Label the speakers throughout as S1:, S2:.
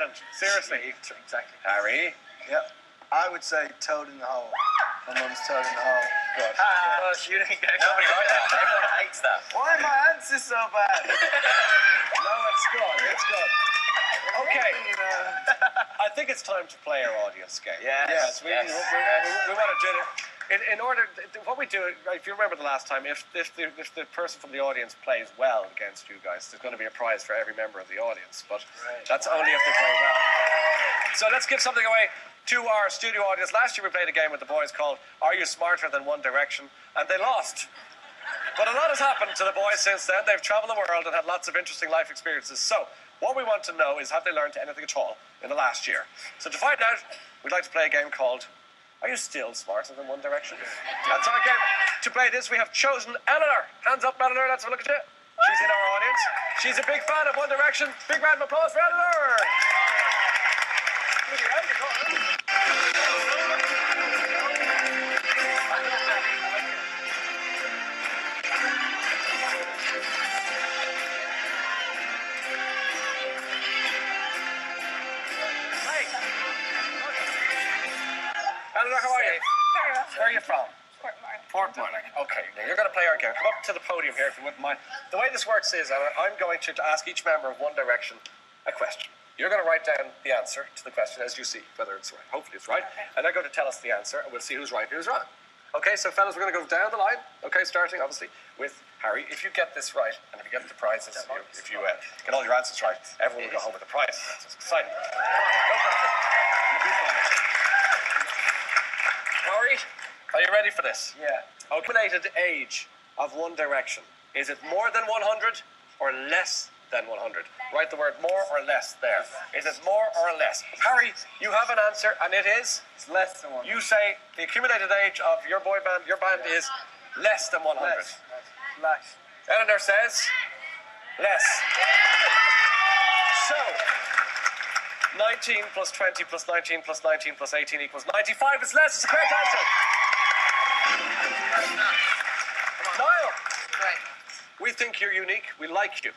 S1: hand. Seriously.
S2: Exactly.
S1: Harry.
S3: Yep. I would say toad in the hole. My mum's toad in the hole.
S1: Good.
S2: Oh, you didn't get nobody right that. Everyone hates that.
S3: Why are my answers so bad?
S1: No, it's good. It's good. Okay. I think it's time to play our audience game.
S2: Yes.
S1: We want to do it. In order, what we do, if you remember the last time, if the person from the audience plays well against you guys, there's going to be a prize for every member of the audience. But that's only if they play well. So let's give something away to our studio audience. Last year we played a game with the boys called Are You Smarter Than One Direction? And they lost. But a lot has happened to the boys since then. They've traveled the world and had lots of interesting life experiences. So what we want to know is, have they learned anything at all in the last year? So to find out, we'd like to play a game called Are You Still Smarter Than One Direction? And so again, to play this, we have chosen Eleanor. Hands up, Eleanor. Let's have a look at you. She's in our audience. She's a big fan of One Direction. Big round of applause for Eleanor. Eleanor, how are you?
S4: Very well.
S1: Where are you from?
S4: Portmore.
S1: Okay, now you're going to play our game. Come up to the podium here if you wouldn't mind. The way this works is I'm going to ask each member of One Direction a question. You're going to write down the answer to the question as you see, whether it's right. Hopefully it's right. And they're going to tell us the answer, and we'll see who's right and who's wrong. Okay, so fellas, we're going to go down the line. Okay, starting obviously with Harry. If you get this right, and if you get the prizes, if you get all your answers right, everyone will go home with a prize. That's exciting. Come on, no pressure. You'll be fine. Harry, are you ready for this?
S3: Yeah.
S1: Accumulated age of One Direction. Is it more than 100 or less than 100? Write the word more or less there. Is it more or less? Harry, you have an answer, and it is?
S3: It's less than 100.
S1: You say the accumulated age of your boy band, your band is less than 100.
S3: Less.
S1: Eleanor says less. So, 19 plus 20 plus 19 plus 19 plus 18 equals 95 is less. It's a correct answer. Niall, we think you're unique. We like you.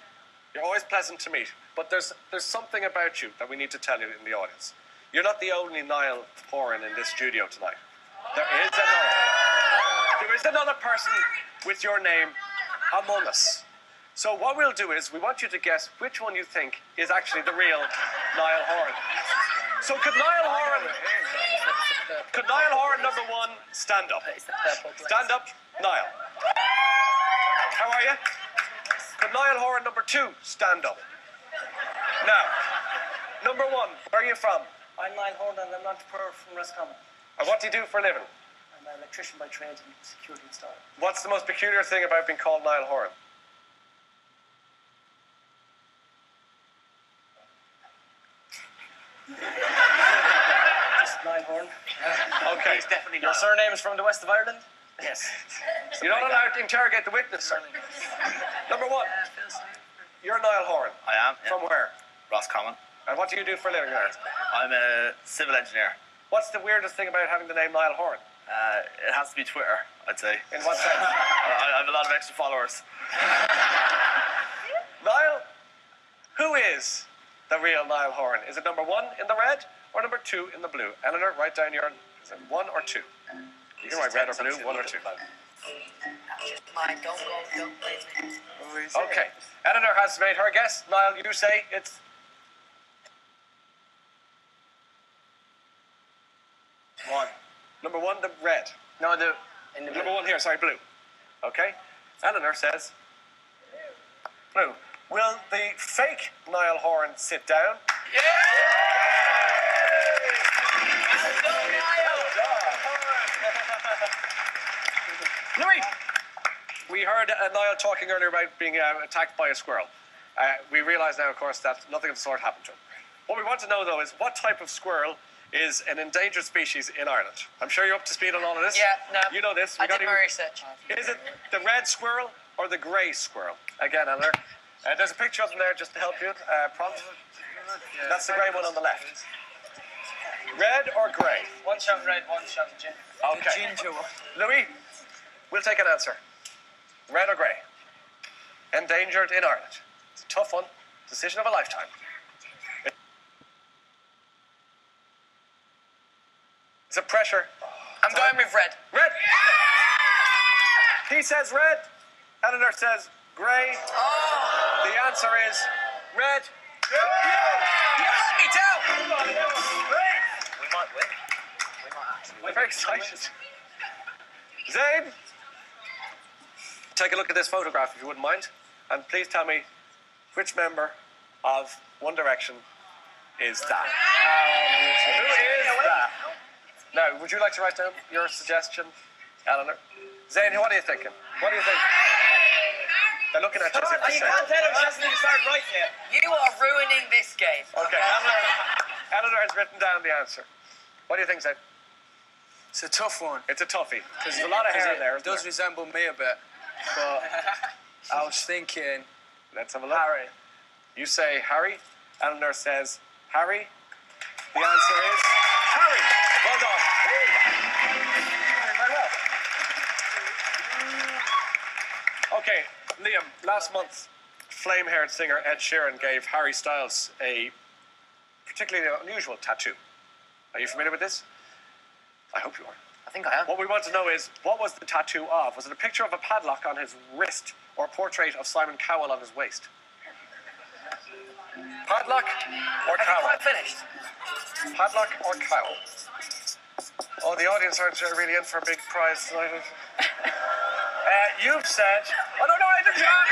S1: You're always pleasant to meet. But there's something about you that we need to tell you in the audience. You're not the only Niall Horan in this studio tonight. There is another person with your name among us. So what we'll do is we want you to guess which one you think is actually the real Niall Horan. So could Niall Horan number one stand up? Stand up, Niall. How are you? Could Niall Horan number two stand up? Now, number one, where are you from?
S5: I'm Niall Horan and I'm an entrepreneur from Roscommon.
S1: And what do you do for a living?
S5: I'm an electrician by trade and security installer.
S1: What's the most peculiar thing about being called Niall Horan?
S5: Just Niall Horan.
S1: Okay.
S2: He's definitely
S1: Your
S2: not.
S1: surname is from the west of Ireland?
S5: Yes.
S1: You're not allowed to interrogate the witness, sir. Number one, you're Niall Horan.
S6: I am. Yeah.
S1: From where?
S6: Roscommon.
S1: And what do you do for a living there?
S6: I'm a civil engineer.
S1: What's the weirdest thing about having the name Niall Horan?
S6: It has to be Twitter, I'd say.
S1: In what sense?
S6: I have a lot of extra followers.
S1: Niall, who is the real Niall Horan? Is it number one in the red or number two in the blue? Eleanor, write down your, is it one or two? You can write red or blue, one or two.
S4: Mine, don't play me.
S1: Okay. Eleanor has made her guess. Niall, you say it's...
S3: One.
S1: Number one, the red.
S3: No, the
S1: Number one here, sorry, blue. Okay. Eleanor says blue. Will the fake Niall Horan sit down? Louis, we heard Niall talking earlier about being attacked by a squirrel. We realise now, of course, that nothing of the sort happened to him. What we want to know, though, is what type of squirrel is an endangered species in Ireland? I'm sure you're up to speed on all of this.
S4: Yeah, no.
S1: You know this.
S4: I did my research.
S1: Is it the red squirrel or the grey squirrel? Again, Eleanor. There's a picture of them there just to help you. Prompt. That's the grey one on the left. Red or grey?
S5: One shot red, one shot gin.
S1: Okay.
S5: Ginger one.
S1: Louis, we'll take an answer. Red or grey? Endangered in Ireland. It's a tough one. Decision of a lifetime. Is it pressure?
S4: I'm going with red.
S1: Red. He says red. Eleanor says grey.
S4: Oh,
S1: The answer is red.
S4: you let me down.
S2: We might win. We might actually
S1: I'm very excited. Zayn, take a look at this photograph if you wouldn't mind. And please tell me which member of One Direction is that? Who is that? Now, would you like to write down your suggestion, Eleanor? Zayn, what are you thinking? What do you think? They're looking at you as if to
S5: You
S1: say.
S5: can't tell him just until you start writing it.
S4: You are ruining this game.
S1: Okay, Eleanor has written down the answer. What do you think, Zayn?
S3: It's a tough one.
S1: It's a toughie, because there's a lot of hair there.
S3: It does resemble me a bit, but I was thinking
S1: Let's have a look.
S3: Harry.
S1: You say Harry. Eleanor says Harry. The answer is Harry. Well done. Very well. Okay, Liam, last month, flame-haired singer Ed Sheeran gave Harry Styles a particularly unusual tattoo. Are you familiar with this? I hope you are.
S2: I think I am.
S1: What we want to know is, what was the tattoo of? Was it a picture of a padlock on his wrist or a portrait of Simon Cowell on his waist? Padlock or
S4: Have you
S1: Cowell?
S4: quite finished?
S1: Padlock or Cowell? Oh, the audience aren't really in for a big prize tonight. You've said... Oh, no, I didn't. Go on.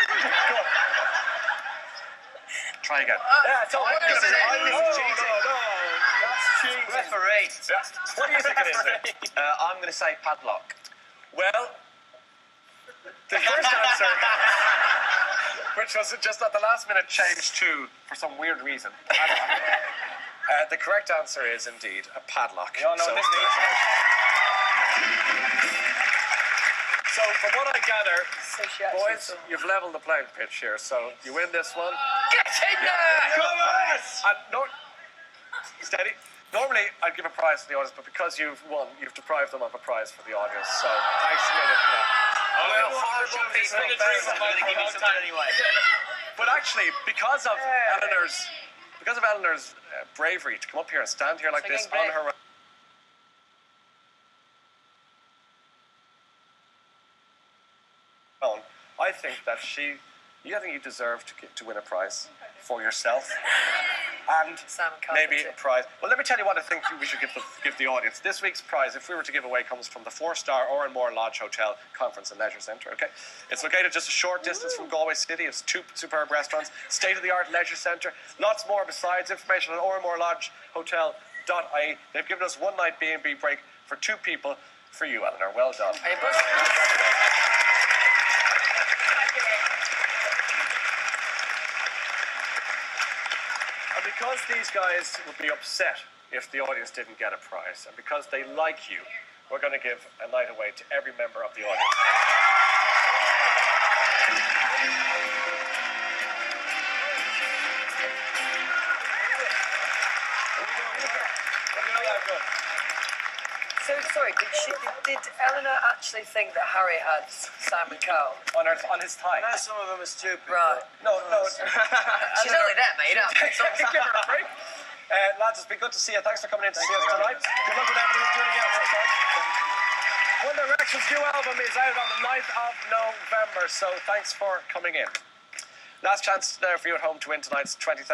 S1: Try again.
S4: Yeah,
S1: it's all
S4: what is it?
S2: Referee.
S1: What do you think it is, then?
S2: I'm going to say padlock.
S1: Well, the first answer, which was just at the last minute changed to, for some weird reason, padlock. The correct answer is indeed a padlock.
S5: We all know this means.
S1: So from what I gather,
S5: So she actually
S1: boys,
S5: saw-
S1: you've leveled the playing pitch here. So you win this one.
S4: Get in there!
S1: Come on! Steady. Normally, I'd give a prize to the audience, but because you've won, you've deprived them of a prize for the audience. So thanks a million for that. But actually, because of Eleanor's bravery to come up here and stand here like this on her own, I think that you deserve to win a prize for yourself. And
S4: Simon Cowell,
S1: maybe
S4: that's
S1: a
S4: it.
S1: prize. Well, let me tell you what I think we should give the audience. This week's prize, if we were to give away, comes from the 4-star Oranmore Lodge Hotel Conference and Leisure Centre. Okay, it's located just a short distance from Galway City. It's 2 superb restaurants, state-of-the-art leisure centre, lots more besides. Information on oranmoreLodgeHotel.ie. They've given us one night B&B break for 2 people for you, Eleanor. Well done.
S4: Are you buzzing?
S1: And because these guys would be upset if the audience didn't get a prize, and because they like you, we're going to give a night away to every member of the audience.
S4: So sorry, did Eleanor actually think that Harry had Simon Cowell?
S1: On his tie.
S3: I know some of them are stupid.
S4: Right.
S1: No.
S4: She's only there, mate.
S1: Give her a break. Lads, it's been good to see you. Thanks for coming in to see us tonight. Good luck with everything. Do it again next time. One Direction's new album is out on the 9th of November, so thanks for coming in. Last chance there for you at home to win tonight's 20,000.